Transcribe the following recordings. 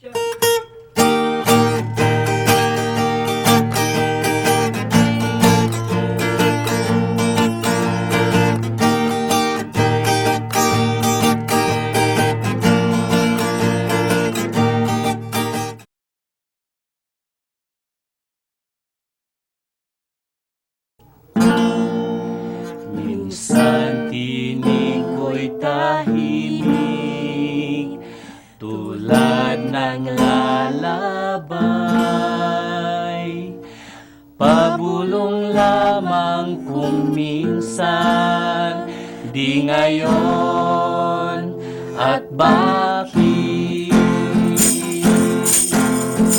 Minsan tinig ko'y tahimik, tulad ng lalabay. Pabulong lamang kung minsan, di ngayon at bakit.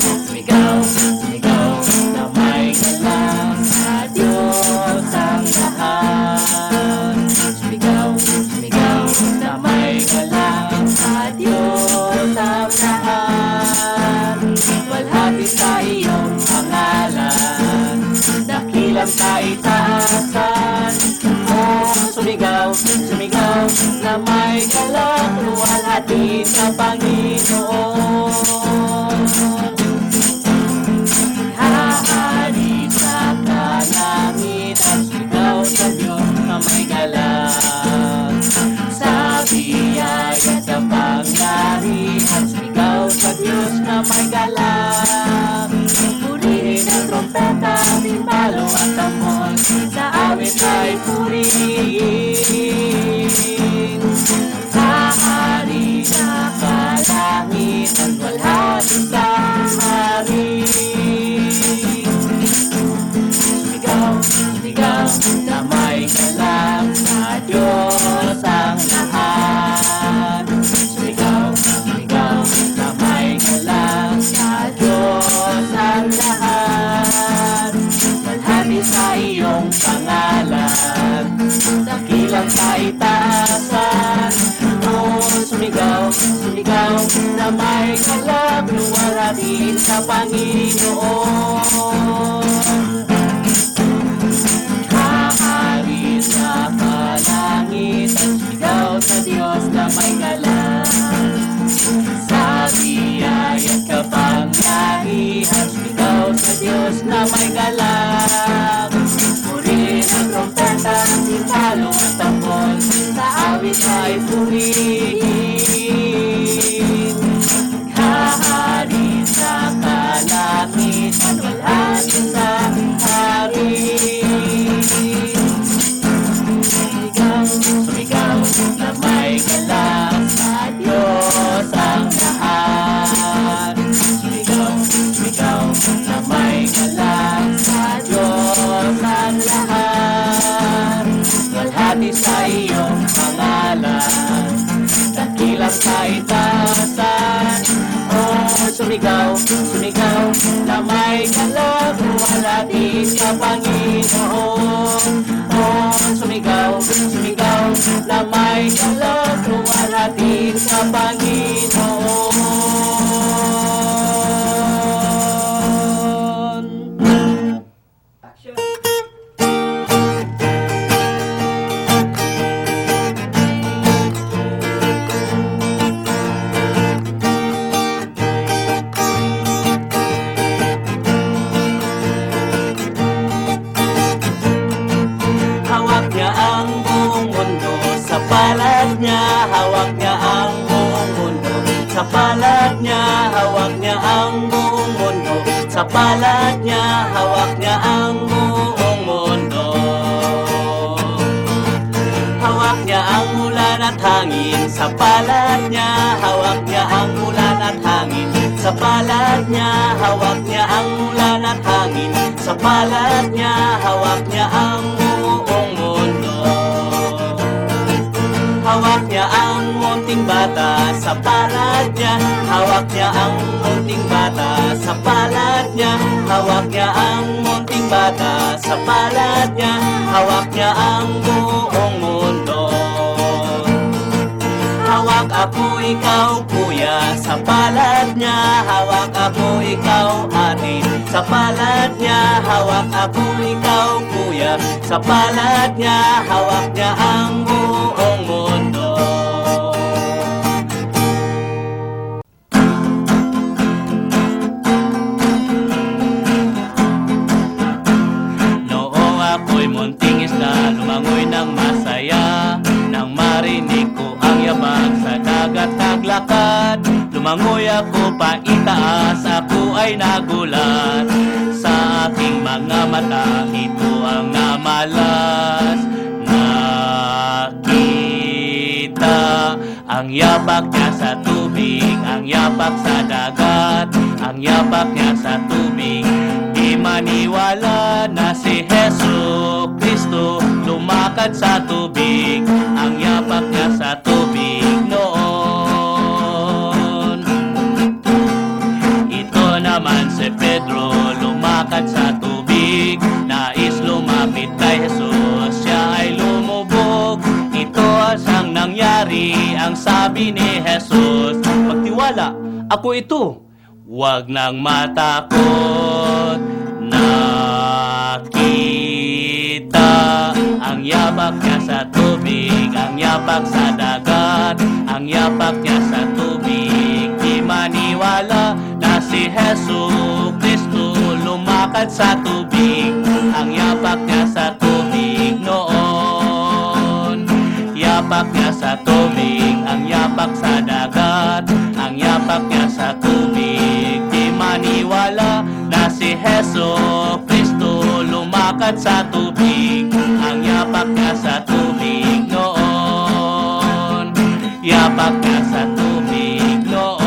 Sumigaw, sumigaw na may galang sa Diyos ang lahat. Sumigaw, sumigaw na may galang sa Diyos ang lahat. Walhati sa iyong pangalan, dakilang kaitaasan. Oh, sumigaw, sumigaw na may galang, luwalhati sa Panginoon. Hahari sa kalangitan, sumigaw sa Diyos na may galang. Sa biyaya at kapangyarihan, sumigaw sa Diyos na may galang. Purihin ang trompeta, timbalo at tambol, sa awit ay purihin. Hahari sa kalangitan, walhati sa hari. Sumigaw, sumigaw na may galang, sa Diyos ang lahat. Sumigaw, sumigaw na may galang, sa Diyos ang lahat. Walhati sa iyong pangalan, dakilang kaitaasan. Oh, sumigaw, sumigaw na may galang, luwalhati sa Panginoon. Hahari sa kalangitan, sumigaw sa Diyos na may galang. Sa biyaya at kapangyarihan, sumigaw sa Diyos na may galang. Purihin ang trompeta, timbalo at tambol, sa awit ay purihin. Hahari sa kalangitan, walhati sa hari. Sumigaw, sumigaw na may galang, sa Diyos ang lahat. Sumigaw, sumigaw na may galang, sa Diyos ang lahat. Walhati sa iyong pangalan, dakilang kaitaasan. Oh, sumigaw, sumigaw na may galang, luwalhati sa Panginoon. Oh, sumigaw, sumigaw na may galang, luwalhati sa Panginoon. Hawak niya ang buong mundo sa palad niya, hawak niya ang buong mundo sa palad niya, hawak niya ang buong mundo sa palad niya, hawak niya ang buong mundo. Hawak niya ang ulan at hangin sa palad niya, hawak niya ang ulan at hangin sa palad niya, hawak niya ang ulan at hangin sa palad niya, hawak niya ang buong mundo. Hawak niya ang munting bata sa palad niya, hawak niya ang munting bata sa palad niya, hawak niya ang munting bata sa palad niya, hawak niya ang buong mundo. Hawak ako, ikaw, kuya, sa palad niya, hawak ako, ikaw, ate, sa palad niya, hawak ako, ikaw, kuya, sa palad niya, hawak niya ang buong mundo. mo'y ako paitaas, ako ay nagulat. Sa aking mga mata, ito ang namalas. Nakita ang yapak niya sa tubig, ang yapak sa dagat, ang yapak niya sa tubig. Di maniwala na si Heso Kristo lumakad sa tubig, ang yapak niya sa tubig noon. Ito naman si Pedro lumakad sa tubig, nais lumapit kay Jesus, siya ay lumubog. Ito ang siyang nangyari, ang sabi ni Jesus, magtiwala, ako ito, huwag nang matakot. Nakita ang yapak niya sa tubig, ang yapak sa dagat, ang yapak niya sa tubig. Di maniwala na si Heso Kristo lumakad sa tubig, ang yapak niya sa tubig noon. Yapak niya sa tubig, ang yapak sa dagat, ang yapak niya sa tubig. Di maniwala na si Heso Kristo lumakad sa tubig, ang yapak niya sa tubig noon. Yapak niya sa tubig noon.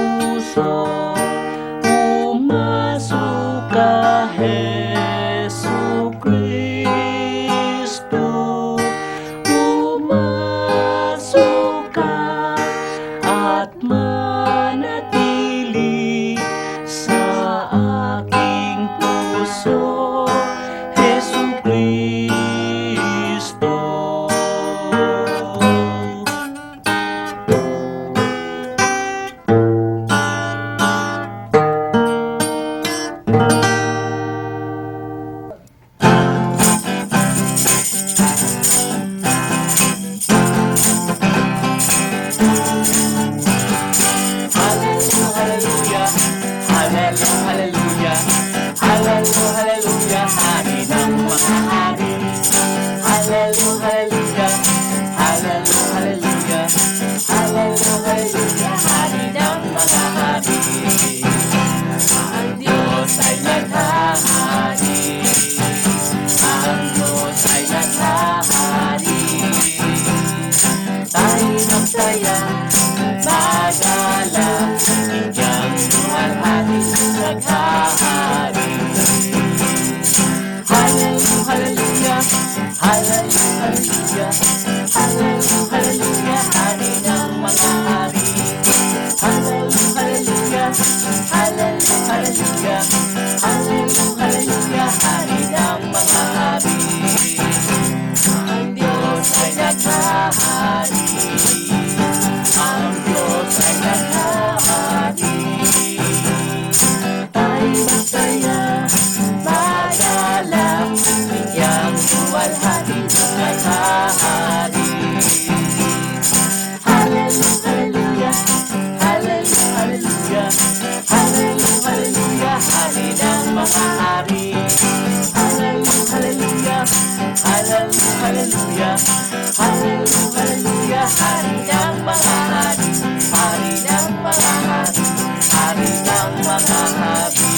puso, pumasok ka, Hesus Kristo. Hallelujah, hallelujah, hallelujah, hallelujah, hari ng mga hari. Hallelujah, hallelujah, hallelujah, hallelujah, hallelujah, hari ng mga hari. Ang Diyos ay naghahari, ang Diyos ay naghahari. Tayo magsaya, magalang, Indyang luwalhati naghahari. Hallelujah, hallelujah, hallelujah, hallelujah, hallelujah, hari ng mga hari. Hallelujah, hallelujah, hallelujah, hallelujah, hallelujah, hari ng mga hari. Ang Diyos ay naghahari, ang Diyos ay naghahari. Tayo magsaya, magalang, Indyang luwalhati naghahari. Hallelujah, hallelujah, hallelujah, hallelujah, hari ng mga hari. Hallelujah, hallelujah, hallelujah, hari ng mga hari. Hari ng mga hari, hari ng mga hari.